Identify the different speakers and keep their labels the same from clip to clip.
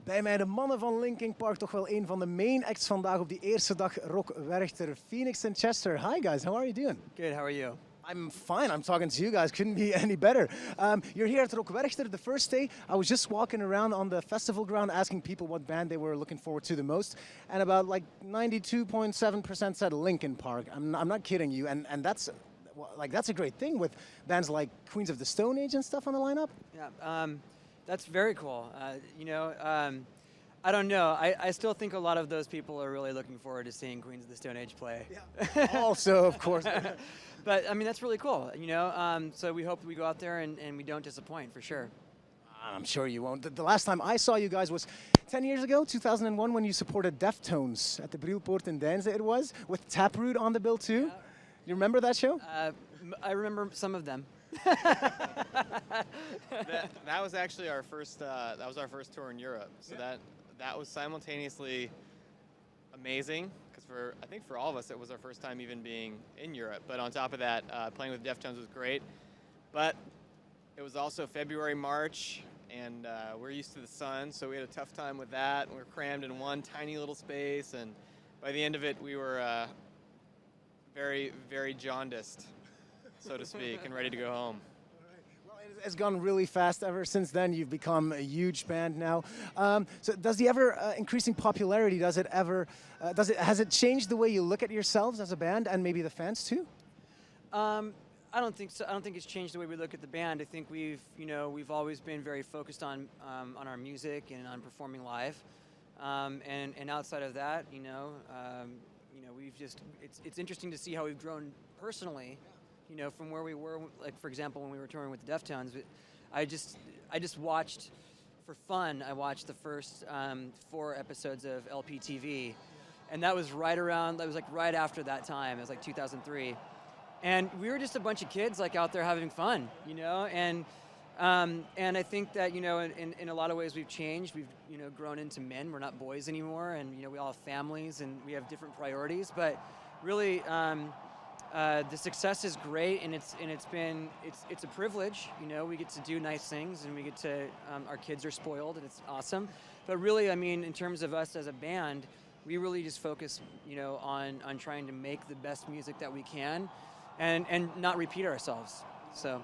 Speaker 1: Bij mij de mannen van Linkin Park, toch wel een van de main acts vandaag op die eerste dag Rock Werchter. Phoenix en Chester. Hi guys, how are you doing?
Speaker 2: Good, how are you?
Speaker 1: I'm fine. I'm talking to you guys. Couldn't be any better. You're here at Rock Werchter the first day. I was just walking around on the festival ground asking people what band they were looking forward to the most, and about like 92.7% said Linkin Park. I'm not kidding you, and that's that's a great thing with bands like Queens of the Stone Age and stuff on the lineup.
Speaker 2: Yeah, that's very cool. I don't know. I still think a lot of those people are really looking forward to seeing Queens of the Stone Age play.
Speaker 1: Yeah. Also, of course.
Speaker 2: But I mean, that's really cool, so we hope we go out there and we don't disappoint, for sure.
Speaker 1: I'm sure you won't. The last time I saw you guys was 10 years ago, 2001, when you supported Deftones at the Brilpoort in Deinze, it was, with Taproot on the bill too.
Speaker 2: Yeah.
Speaker 1: You remember that show?
Speaker 2: I remember some of them.
Speaker 3: That was actually our first. That was our first tour in Europe. So that was simultaneously amazing because I think for all of us it was our first time even being in Europe. But on top of that, playing with Deftones was great. But it was also February, March, and we're used to the sun, so we had a tough time with that. We were crammed in one tiny little space, and by the end of it, we were very, very jaundiced, so to speak, and ready to go home.
Speaker 1: Well, it's gone really fast ever since then. You've become a huge band now. So does the ever increasing popularity, has it changed the way you look at yourselves as a band and maybe the fans too?
Speaker 2: I don't think so. I don't think it's changed the way we look at the band. I think we've always been very focused on our music and on performing live, and outside of that, we've just it's interesting to see how we've grown personally, from where we were. Like for example, when we were touring with the Deftones, I just watched for fun. I watched the first 4 episodes of LPTV, and that was right after that time. It was like 2003. And we were just a bunch of kids out there having fun, and I think that, in a lot of ways we've changed. We've, grown into men. We're not boys anymore, and, we all have families and we have different priorities. But really, the success is great, and it's a privilege. We get to do nice things, and we get to, our kids are spoiled, and it's awesome. But really, I mean, in terms of us as a band, we really just focus, on trying to make the best music that we can. And not repeat ourselves. So.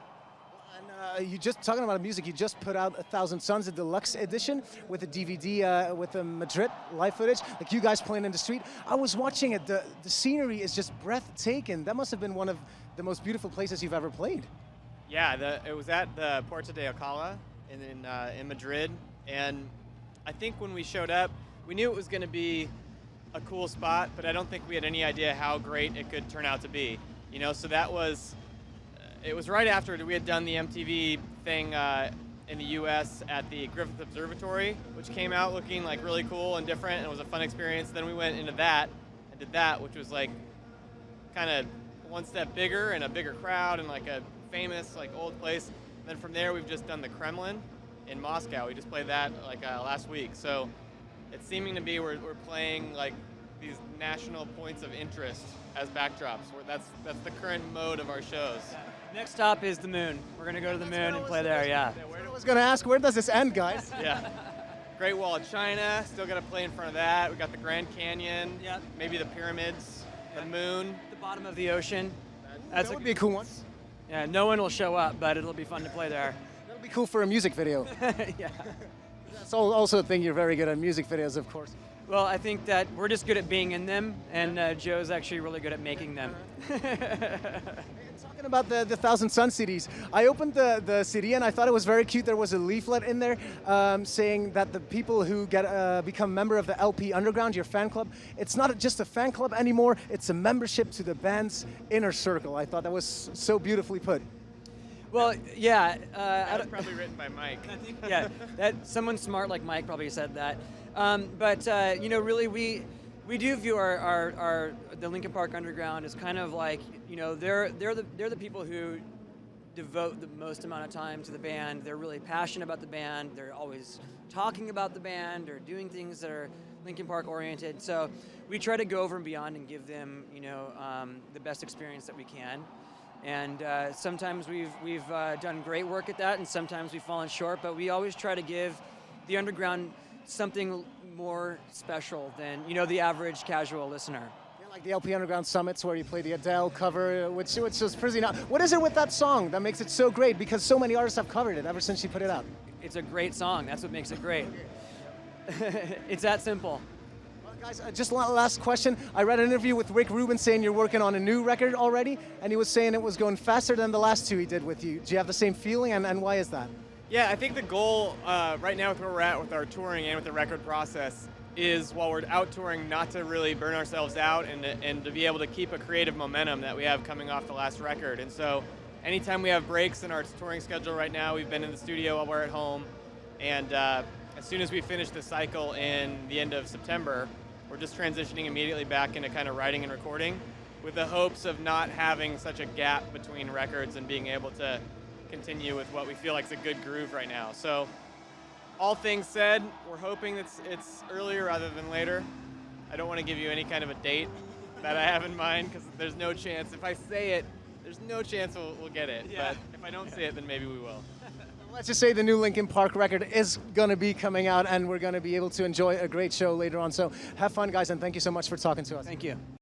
Speaker 1: And you just talking about music. You just put out 1,000 Suns, a deluxe edition with a DVD with the Madrid live footage, like you guys playing in the street. I was watching it. The scenery is just breathtaking. That must have been one of the most beautiful places you've ever played.
Speaker 3: Yeah, it was at the Puerta de Alcalá in Madrid, and I think when we showed up, we knew it was going to be a cool spot, but I don't think we had any idea how great it could turn out to be. So it was right after we had done the MTV thing in the U.S. at the Griffith Observatory, which came out looking like really cool and different, and it was a fun experience. Then we went into that and did that, which was like kind of one step bigger and a bigger crowd and like a famous old place. And then from there, we've just done the Kremlin in Moscow. We just played that last week. So it's seeming to be we're playing these national points of interest as backdrops. That's the current mode of our shows.
Speaker 2: Yeah. Next stop is the moon. We're going to go to the moon and play there, yeah.
Speaker 1: I was going to ask, where does this end, guys?
Speaker 3: Yeah. Great Wall of China, still got to play in front of that. We got the Grand Canyon,
Speaker 2: yep.
Speaker 3: Maybe the pyramids, the moon.
Speaker 2: The bottom of the ocean.
Speaker 1: That would be a cool one.
Speaker 2: Yeah, no one will show up, but it'll be fun to play there.
Speaker 1: That'll be cool for a music video.
Speaker 2: Yeah.
Speaker 1: That's also a thing, you're very good at music videos, of course.
Speaker 2: Well, I think that we're just good at being in them, and Joe's actually really good at making them.
Speaker 1: Talking about the 1,000 Sun CDs, I opened the CD and I thought it was very cute. There was a leaflet in there saying that the people who become member of the LP Underground, your fan club, it's not just a fan club anymore, it's a membership to the band's inner circle. I thought that was so beautifully put.
Speaker 2: Well, yeah.
Speaker 3: That was probably written by Mike.
Speaker 2: I think, yeah, that someone smart like Mike probably said that. But really, we do view the Linkin Park Underground as kind of like, they're the people who devote the most amount of time to the band. They're really passionate about the band. They're always talking about the band or doing things that are Linkin Park oriented. So we try to go over and beyond and give them, the best experience that we can. And sometimes we've done great work at that, and sometimes we've fallen short. But we always try to give the underground something more special than, you know, the average casual listener.
Speaker 1: Yeah, like the LP Underground Summits where you play the Adele cover, which is pretty now. What is it with that song that makes it so great? Because so many artists have covered it ever since she put it out.
Speaker 2: It's a great song. That's what makes it great. It's that simple.
Speaker 1: Well, guys, just last question. I read an interview with Rick Rubin saying you're working on a new record already, and he was saying it was going faster than the last two he did with you. Do you have the same feeling, and why is that?
Speaker 3: Yeah, I think the goal right now with where we're at with our touring and with the record process is, while we're out touring, not to really burn ourselves out and to be able to keep a creative momentum that we have coming off the last record. And so anytime we have breaks in our touring schedule right now, we've been in the studio while we're at home, and as soon as we finish the cycle in the end of September, we're just transitioning immediately back into kind of writing and recording with the hopes of not having such a gap between records and being able to continue with what we feel like is a good groove right now. So all things said, we're hoping it's earlier rather than later. I don't want to give you any kind of a date that I have in mind, because there's no chance. If I say it, there's no chance we'll get it.
Speaker 2: Yeah.
Speaker 3: But if I don't say it, then maybe we will.
Speaker 1: Let's just say the new Linkin Park record is going to be coming out, and we're going to be able to enjoy a great show later on. So have fun, guys, and thank you so much for talking to us.
Speaker 2: Thank you.